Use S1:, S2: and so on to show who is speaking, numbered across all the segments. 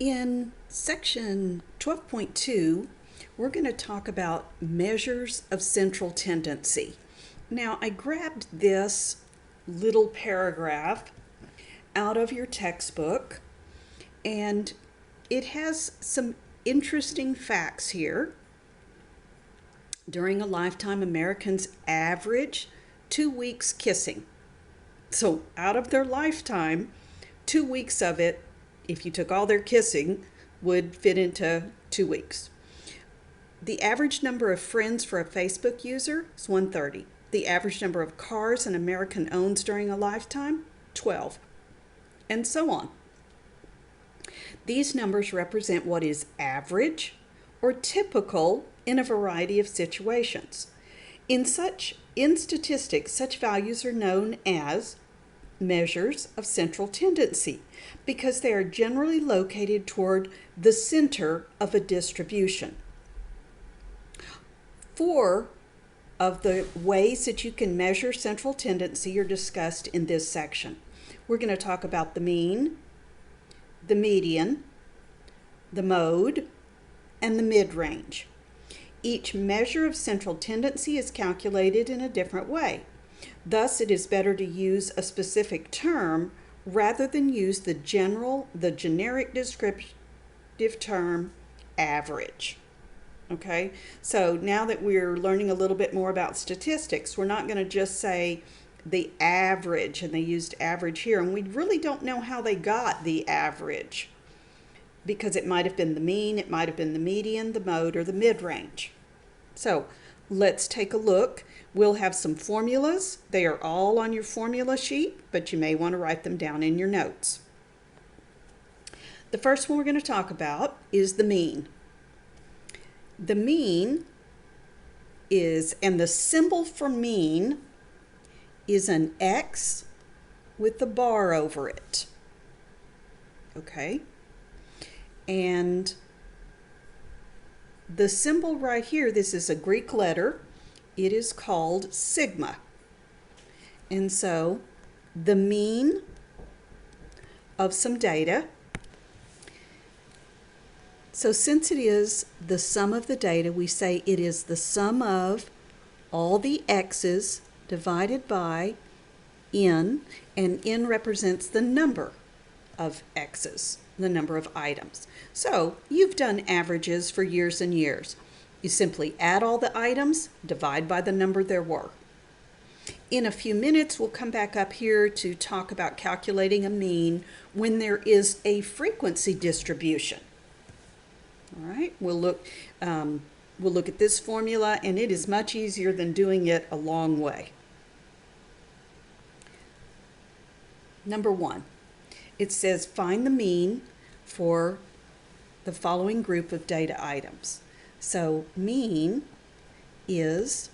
S1: In section 12.2, we're going to talk about measures of central tendency. Now, I grabbed this little paragraph out of your textbook, and it has some interesting facts here. During a lifetime, Americans average 2 weeks kissing. So, out of their lifetime, 2 weeks of it, if you took all their kissing, would fit into 2 weeks. The average number of friends for a Facebook user is 130. The average number of cars an American owns during a lifetime, 12, and so on. These numbers represent what is average or typical in a variety of situations. In statistics, such values are known as measures of central tendency because they are generally located toward the center of a distribution. 4 of the ways that you can measure central tendency are discussed in this section. We're going to talk about the mean, the median, the mode, and the mid-range. Each measure of central tendency is calculated in a different way. Thus, it is better to use a specific term rather than use the generic descriptive term average. Okay, so now that we're learning a little bit more about statistics, we're not going to just say the average, and they used average here, and we really don't know how they got the average because it might have been the mean, it might have been the median, the mode, or the mid-range. So let's take a look. We'll have some formulas. They are all on your formula sheet, but you may want to write them down in your notes. The first one we're going to talk about is the mean. The mean is, and the symbol for mean is an X with the bar over it. Okay? And the symbol right here, this is a Greek letter. It is called sigma. And so the mean of some data, so since it is the sum of the data, we say it is the sum of all the x's divided by n, and n represents the number of x's, the number of items. So you've done averages for years and years. You simply add all the items, divide by the number there were. In a few minutes, we'll come back up here to talk about calculating a mean when there is a frequency distribution. All right, we'll look at this formula, and it is much easier than doing it a long way. Number 1, it says find the mean for the following group of data items. So mean is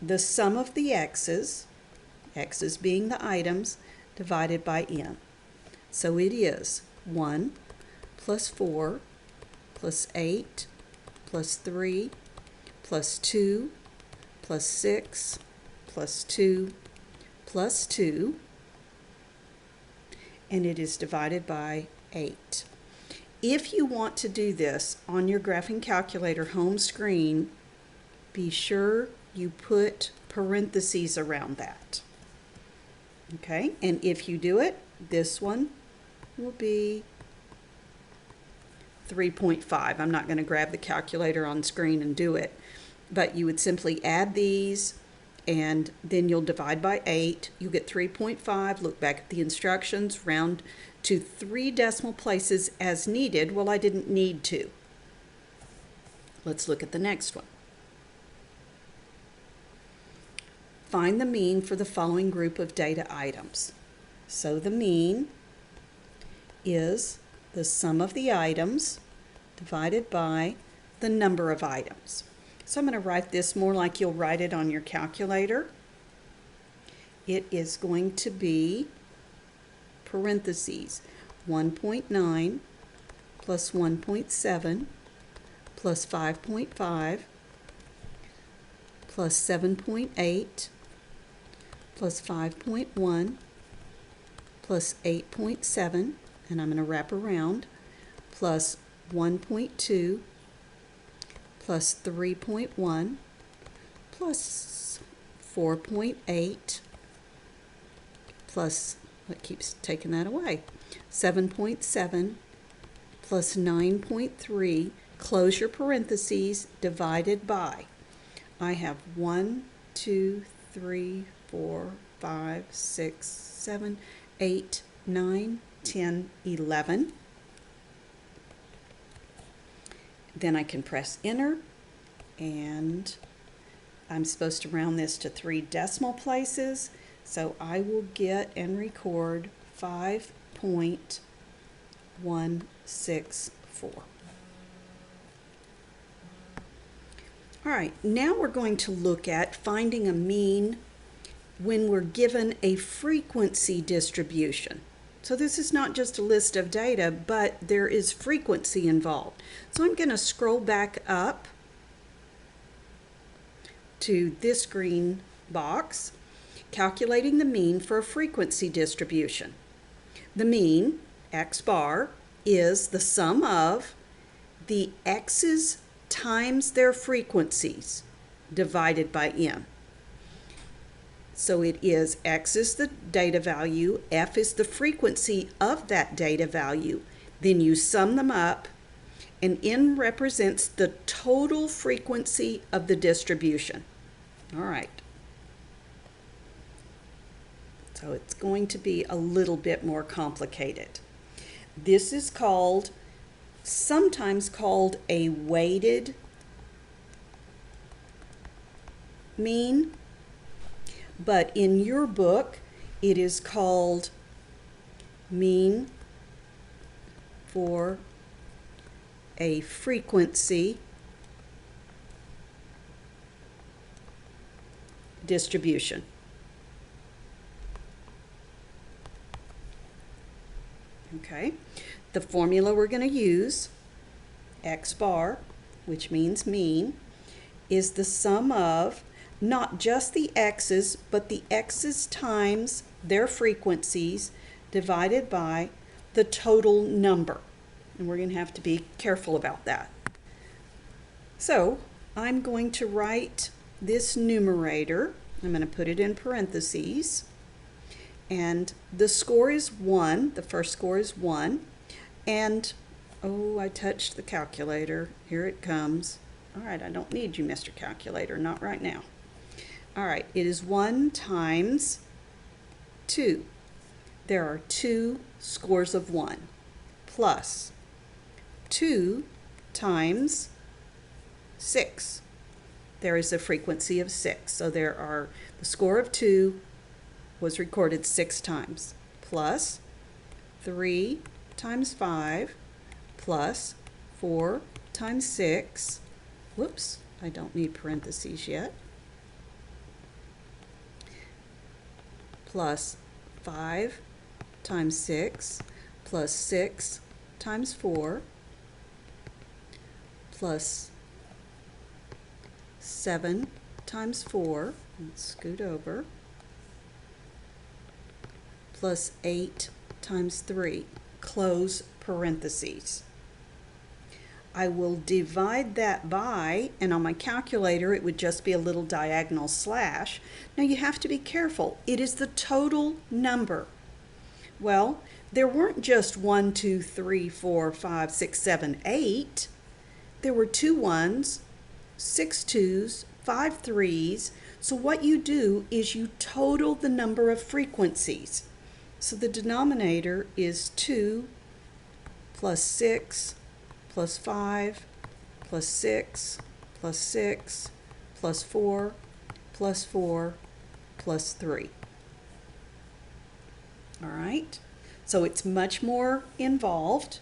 S1: the sum of the x's being the items, divided by n. So it is 1 plus 4 plus 8 plus 3 plus 2 plus 6 plus 2 plus 2, and it is divided by 8. If you want to do this on your graphing calculator home screen, be sure you put parentheses around that. Okay, and if you do it, this one will be 3.5. I'm not going to grab the calculator on screen and do it, but you would simply add these, and then you'll divide by 8. You get 3.5. Look back at the instructions, round to 3 decimal places as needed. Well, I didn't need to. Let's look at the next one. Find the mean for the following group of data items. So the mean is the sum of the items divided by the number of items. So I'm going to write this more like you'll write it on your calculator. It is going to be parentheses 1.9 plus 1.7 plus 5.5 plus 7.8 plus 5.1 plus 8.7, and I'm going to wrap around, plus 1.2 plus 3.1 plus 4.8 plus, what keeps taking that away, 7.7 plus 9.3, close your parentheses, divided by, I have 1, 2, 3, 4, 5, 6, 7, 8, 9, 10, 11. Then I can press enter, and I'm supposed to round this to 3 decimal places, so I will get and record 5.164. All right, now we're going to look at finding a mean when we're given a frequency distribution. So this is not just a list of data, but there is frequency involved. So I'm going to scroll back up to this green box, calculating the mean for a frequency distribution. The mean, x bar, is the sum of the x's times their frequencies divided by m. So it is x is the data value, f is the frequency of that data value. Then you sum them up, and n represents the total frequency of the distribution. All right. So it's going to be a little bit more complicated. This is called, sometimes called a weighted mean, but in your book it is called mean for a frequency distribution. Okay, the formula we're going to use, x bar, which means mean, is the sum of not just the x's, but the x's times their frequencies divided by the total number. And we're going to have to be careful about that. So I'm going to write this numerator. I'm going to put it in parentheses. And the score is 1. The first score is 1. And, oh, I touched the calculator. Here it comes. All right, I don't need you, Mr. Calculator. Not right now. All right, it is 1 times 2. There are 2 scores of 1 plus 2 times 6. There is a frequency of 6. So there are, the score of 2 was recorded 6 times, plus 3 times 5 plus 4 times 6. Whoops, I don't need parentheses yet. Plus 5 times 6 plus 6 times 4 plus 7 times 4. Let's scoot over. Plus 8 times 3. Close parentheses. I will divide that by, and on my calculator it would just be a little diagonal slash. Now you have to be careful. It is the total number. Well, there weren't just 1, 2, 3, 4, 5, 6, 7, 8. There were 2 1s, 6 2s, 5 3s. So what you do is you total the number of frequencies. So the denominator is 2 plus 6 plus 5 plus 6 plus 6 plus 4 plus 4 plus 3. All right, so it's much more involved.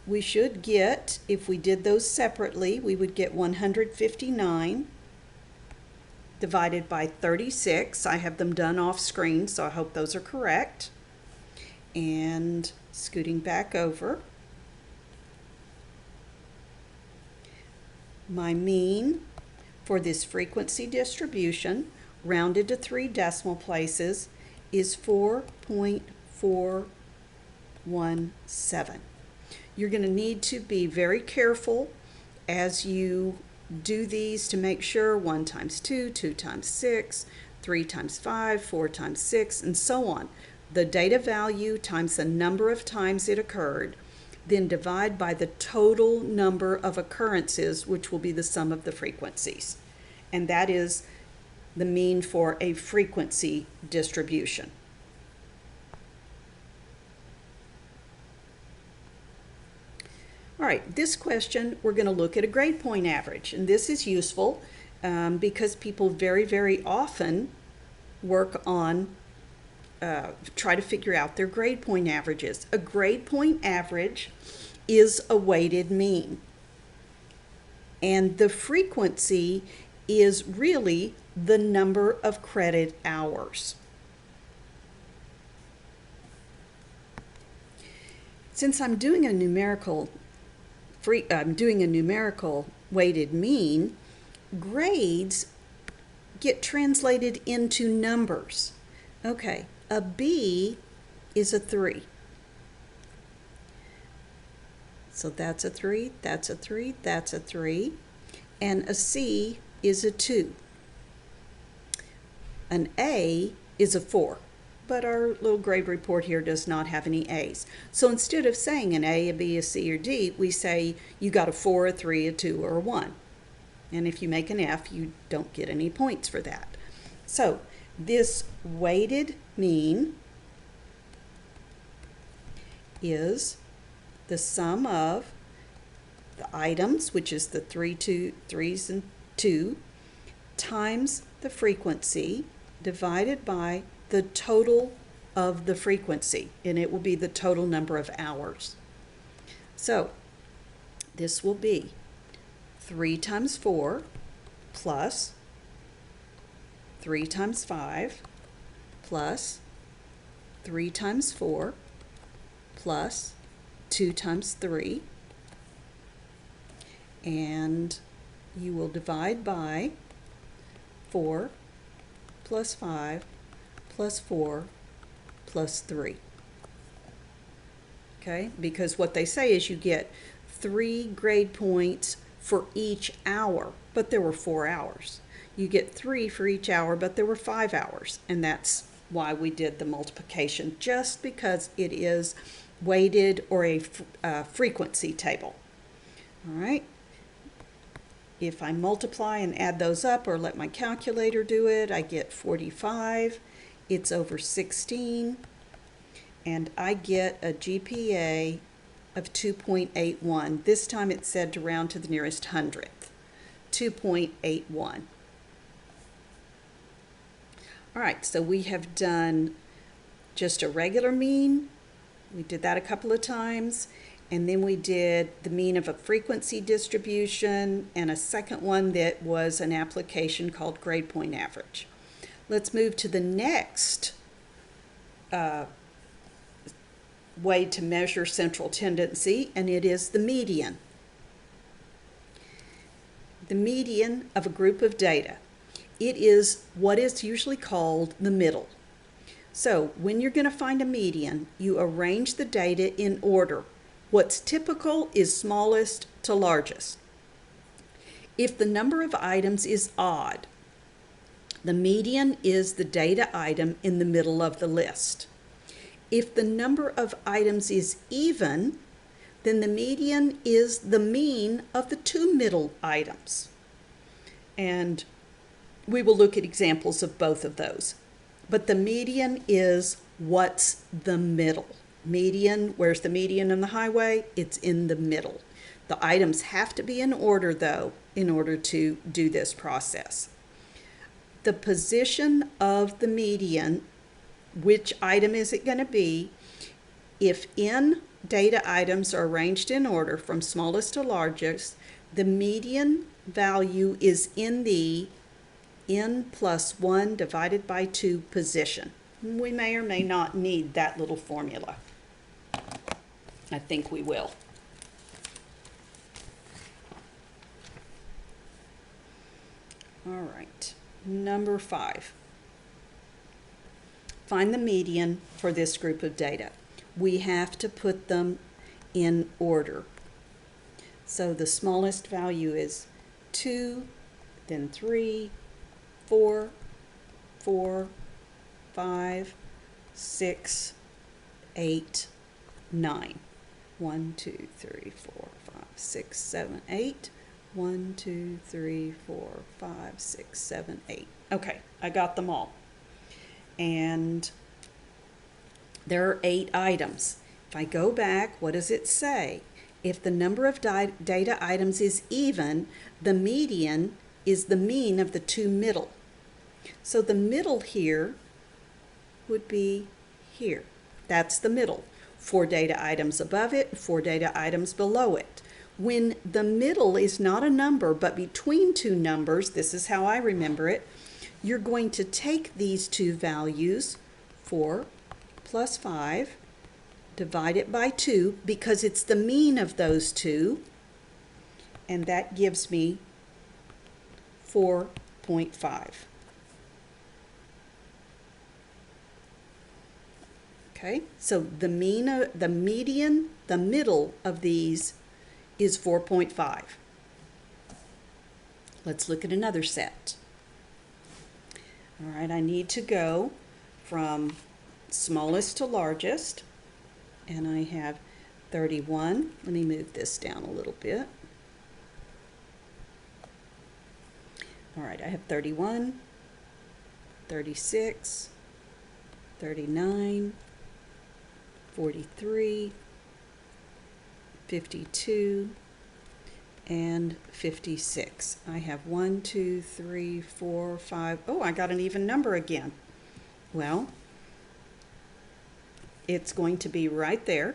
S1: We should get, if we did those separately, we would get 159 divided by 36. I have them done off screen, so I hope those are correct. And scooting back over, my mean for this frequency distribution, rounded to 3 decimal places, is 4.417. You're going to need to be very careful as you do these to make sure 1 times 2, 2 times 6, 3 times 5, 4 times 6, and so on. The data value times the number of times it occurred, then divide by the total number of occurrences, which will be the sum of the frequencies. And that is the mean for a frequency distribution. All right, this question, we're going to look at a grade point average, and this is useful because people very, very often work on, try to figure out their grade point averages. A grade point average is a weighted mean, and the frequency is really the number of credit hours. Since I'm doing a numerical weighted mean, grades get translated into numbers. Okay, a B is a 3. So that's a 3, that's a 3, that's a 3. And a C is a 2. An A is a 4. But our little grade report here does not have any A's. So instead of saying an A, a B, a C, or D, we say you got a 4, a 3, a 2, or a 1. And if you make an F, you don't get any points for that. So this weighted mean is the sum of the items, which is the 3s and 2, times the frequency divided by the total of the frequency, and it will be the total number of hours. So this will be 3 times 4 plus 3 times 5 plus 3 times 4 plus 2 times 3, and you will divide by 4 plus 5 plus 4 plus 3. Okay, because what they say is you get 3 grade points for each hour, but there were 4 hours. You get 3 for each hour, but there were 5 hours, and that's why we did the multiplication, just because it is weighted or a frequency table. All right. If I multiply and add those up, or let my calculator do it, I get 45. It's over 16, and I get a GPA of 2.81. This time it said to round to the nearest hundredth, 2.81. All right, so we have done just a regular mean. We did that a couple of times, and then we did the mean of a frequency distribution and a second one that was an application called grade point average. Let's move to the next way to measure central tendency, and it is the median. The median of a group of data. It is what is usually called the middle. So when you're going to find a median, you arrange the data in order. What's typical is smallest to largest. If the number of items is odd, the median is the data item in the middle of the list. If the number of items is even, then the median is the mean of the 2 middle items. And we will look at examples of both of those. But the median is what's the middle. Median, where's the median on the highway? It's in the middle. The items have to be in order, though, in order to do this process. The position of the median, which item is it going to be? If n data items are arranged in order from smallest to largest, the median value is in the n plus 1 divided by 2 position. We may or may not need that little formula. I think we will. All right, number 5. Find the median for this group of data. We have to put them in order. So the smallest value is 2, then 3, 4, 4, 5, 6, 8, 9. 1, 2, 3, 4, 5, 6, 7, 8. 1, 2, 3, 4, 5, 6, 7, 8. Okay, I got them all. And there are 8 items. If I go back, what does it say? If the number of data items is even, the median is the mean of the two middle. So the middle here would be here. That's the middle. 4 data items above it, 4 data items below it. When the middle is not a number but between two numbers, this is how I remember it, you're going to take these two values, 4 plus 5, divide it by 2 because it's the mean of those two, and that gives me 4.5. Okay, so the median, the middle of these is 4.5. Let's look at another set. All right, I need to go from smallest to largest, and I have 31. Let me move this down a little bit. All right, I have 31, 36, 39, 43, 52, and 56. I have 1, 2, 3, 4, 5. Oh, I got an even number again. Well, it's going to be right there.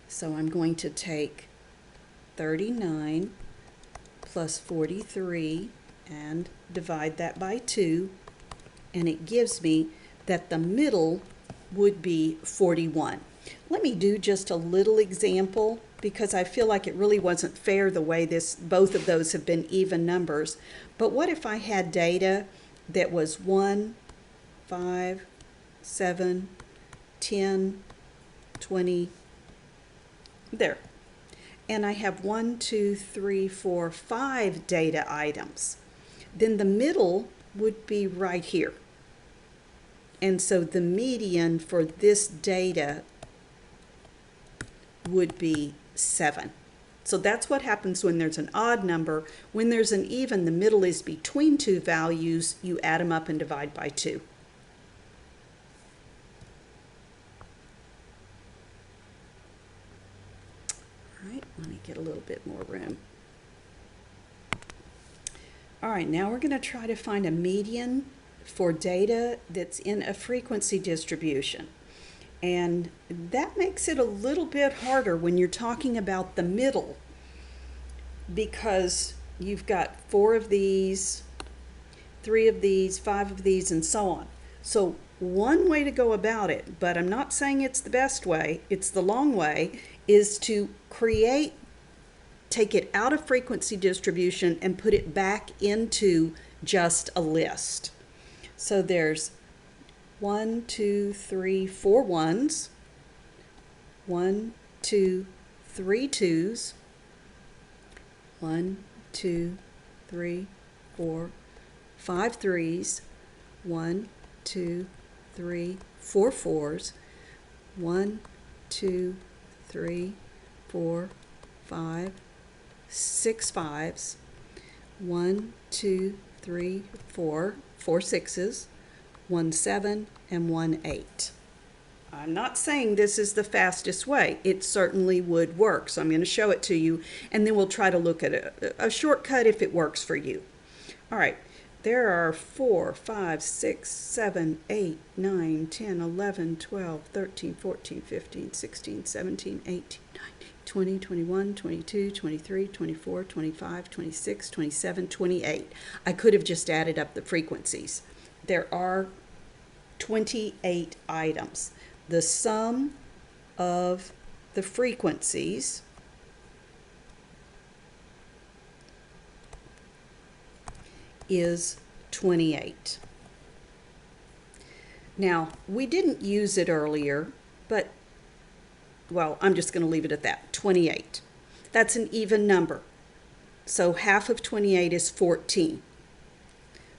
S1: So I'm going to take 39 plus 43 and divide that by 2, and it gives me that the middle would be 41. Let me do just a little example because I feel like it really wasn't fair the way both of those have been even numbers. But what if I had data that was 1, 5, 7, 10, 20, there. And I have 1, 2, 3, 4, 5 data items. Then the middle would be right here. And so the median for this data would be 7. So that's what happens when there's an odd number. When there's an even, the middle is between two values. You add them up and divide by 2. All right, let me get a little bit more room. All right, now we're going to try to find a median for data that's in a frequency distribution. And that makes it a little bit harder when you're talking about the middle, because you've got 4 of these, 3 of these, 5 of these, and so on. So one way to go about it, but I'm not saying it's the best way, it's the long way, is to take it out of frequency distribution and put it back into just a list. So there's 1, 2, 3, 4 ones, 1, 2, 3 twos, 1, 2, 3, 4, 5 threes, 1, 2, 3, 4 fours, 1, 2, 3, 4, 5, 6 fives, 1, 2, 3, 4, 4 sixes, 1 7, and 1 8. I'm not saying this is the fastest way. It certainly would work. So I'm going to show it to you, and then we'll try to look at a shortcut if it works for you. All right. There are 4, 5, 6, 7, 8, 9, 10, 11, 12, 13, 14, 15, 16, 17, 18, 19, 20, 21, 22, 23, 24, 25, 26, 27, 28. I could have just added up the frequencies. There are 28 items. The sum of the frequencies is 28. Now, we didn't use it earlier, but well, I'm just going to leave it at that, 28. That's an even number. So half of 28 is 14.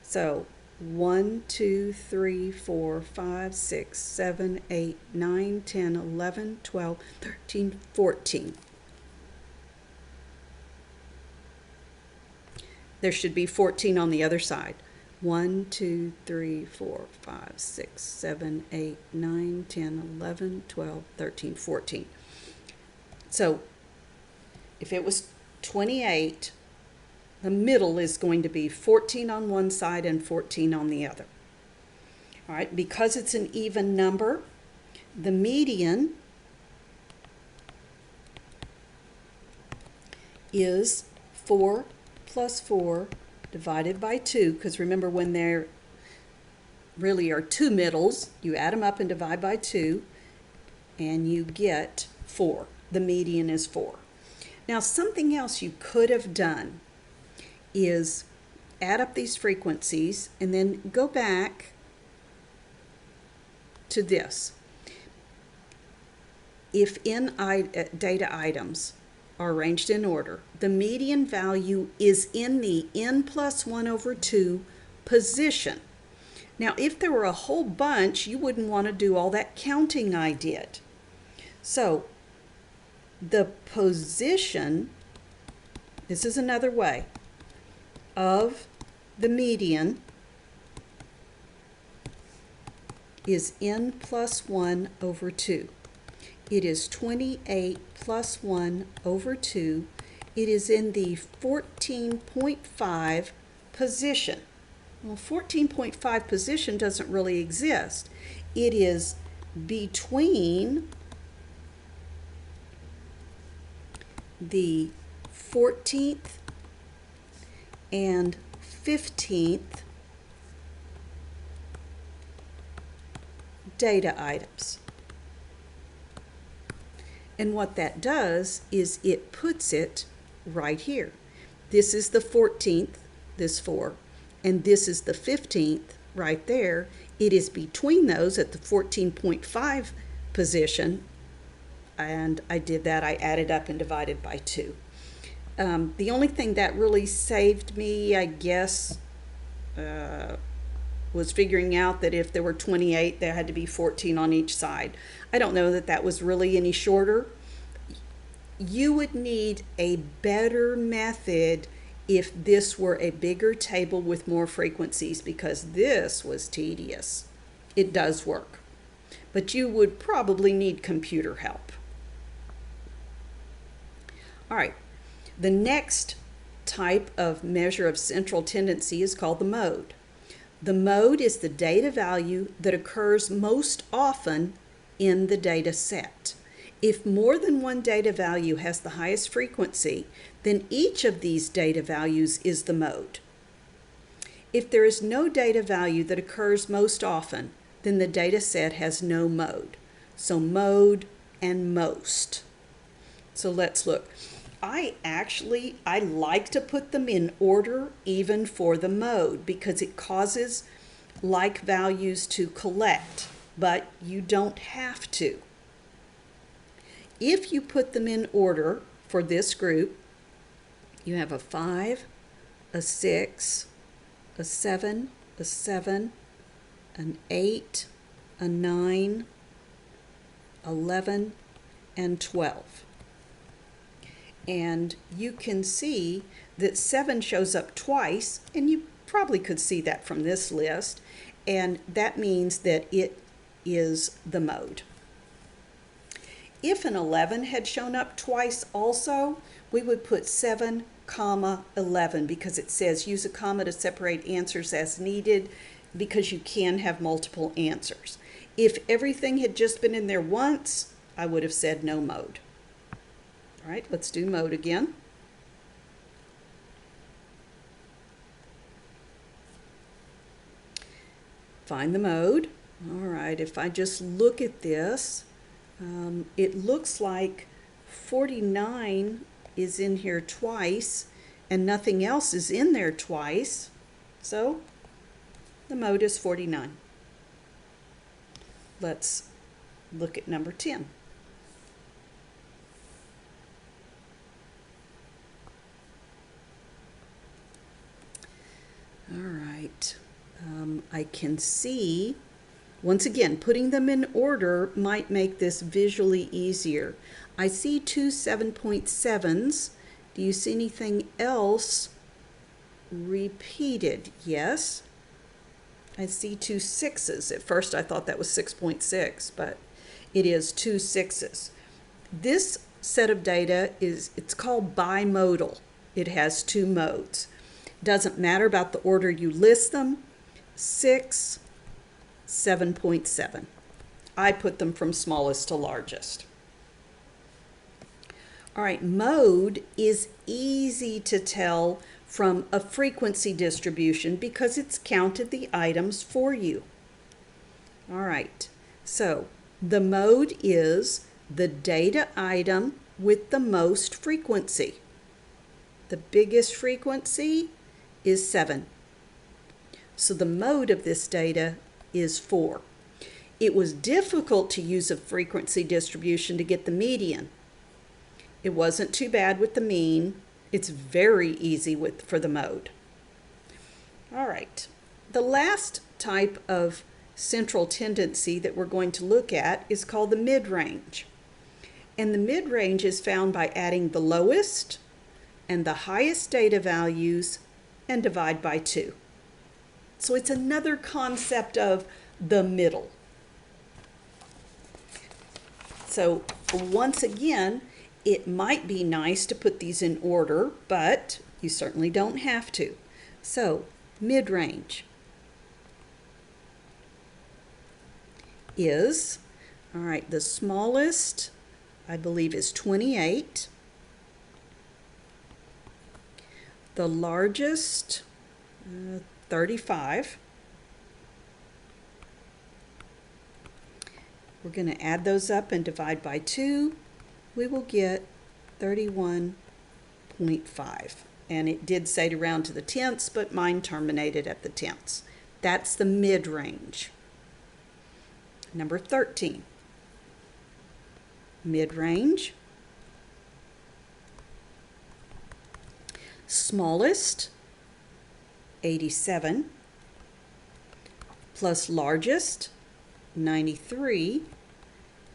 S1: So 1, 2, 3, 4, 5, 6, 7, 8, 9, 10, 11, 12, 13, 14. There should be 14 on the other side. 1, 2, 3, 4, 5, 6, 7, 8, 9, 10, 11, 12, 13, 14. So if it was 28, the middle is going to be 14 on one side and 14 on the other. All right, because it's an even number, the median is 4 plus 4 divided by 2, because remember, when there really are two middles, you add them up and divide by 2, and you get 4. The median is 4. Now, something else you could have done is add up these frequencies and then go back to this. If in data items are arranged in order, the median value is in the n plus 1 over 2 position. Now, if there were a whole bunch, you wouldn't want to do all that counting I did. So the position, this is another way, of the median is n plus 1 over 2. It is 28 plus 1 over 2. It is in the 14.5 position. Well, 14.5 position doesn't really exist. It is between the 14th and 15th data items. And what that does is it puts it right here. This is the 14th, this 4, and this is the 15th right there. It is between those at the 14.5 position, and I did that. I added up and divided by 2. The only thing that really saved me, I guess, was figuring out that if there were 28, there had to be 14 on each side. I don't know that that was really any shorter. You would need a better method if this were a bigger table with more frequencies, because this was tedious. It does work, but you would probably need computer help. All right, the next type of measure of central tendency is called the mode. The mode is the data value that occurs most often in the data set. If more than one data value has the highest frequency, then each of these data values is the mode. If there is no data value that occurs most often, then the data set has no mode. So mode and most. So let's look. I like to put them in order even for the mode, because it causes like values to collect, but you don't have to. If you put them in order for this group, you have a 5, a 6, a 7, a 7, an 8, a 9, 11, and 12. And you can see that 7 shows up twice, and you probably could see that from this list, and that means that it is the mode. If an 11 had shown up twice also, we would put 7, 11, because it says use a comma to separate answers as needed, because you can have multiple answers. If everything had just been in there once, I would have said no mode. All right, let's do mode again. Find the mode. All right, if I just look at this, it looks like 49 is in here twice and nothing else is in there twice. So the mode is 49. Let's look at number 10. I can see, once again, putting them in order might make this visually easier. I see two 7.7s. Do you see anything else repeated? Yes. I see two 6s. At first I thought that was 6.6, but it is two 6s. This set of data it's called bimodal. It has two modes. Doesn't matter about the order you list them. 6, 7.7. I put them from smallest to largest. All right, mode is easy to tell from a frequency distribution because it's counted the items for you. All right, so the mode is the data item with the most frequency. The biggest frequency is 7. So the mode of this data is 4. It was difficult to use a frequency distribution to get the median. It wasn't too bad with the mean. It's very easy for the mode. All right, the last type of central tendency that we're going to look at is called the mid-range. And the mid-range is found by adding the lowest and the highest data values and divide by 2. So it's another concept of the middle. So once again, it might be nice to put these in order, but you certainly don't have to. So mid-range is, all right, the smallest, I believe, is 28. The largest, 35. We're going to add those up and divide by 2. We will get 31.5. And it did say to round to the tenths, but mine terminated at the tenths. That's the mid-range. Number 13. Mid-range. Smallest, 87, plus largest, 93,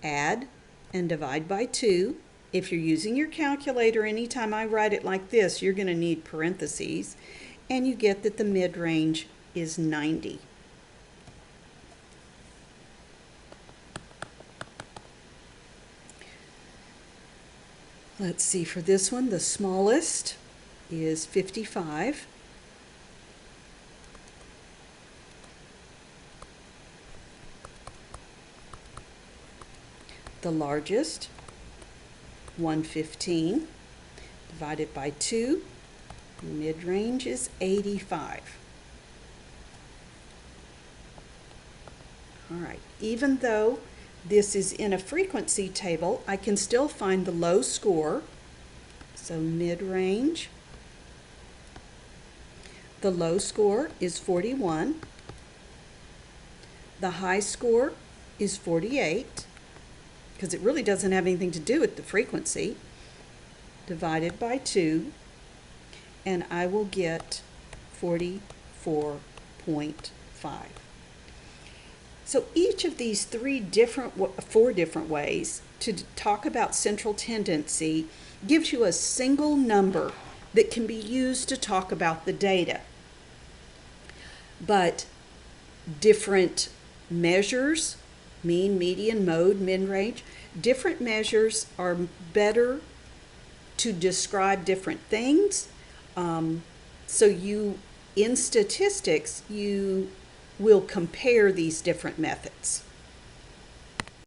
S1: add and divide by 2. If you're using your calculator, anytime I write it like this, you're going to need parentheses, and you get that the mid-range is 90. Let's see, for this one, the smallest is 55. The largest, 115, divided by 2, mid-range is 85. All right, even though this is in a frequency table, I can still find the low score. So mid-range, the low score is 41. The high score is 48, because it really doesn't have anything to do with the frequency, divided by 2, and I will get 44.5. So each of these four different ways to talk about central tendency gives you a single number that can be used to talk about the data. But different measures, mean, median, mode, mid-range, different measures are better to describe different things. So in statistics, you will compare these different methods.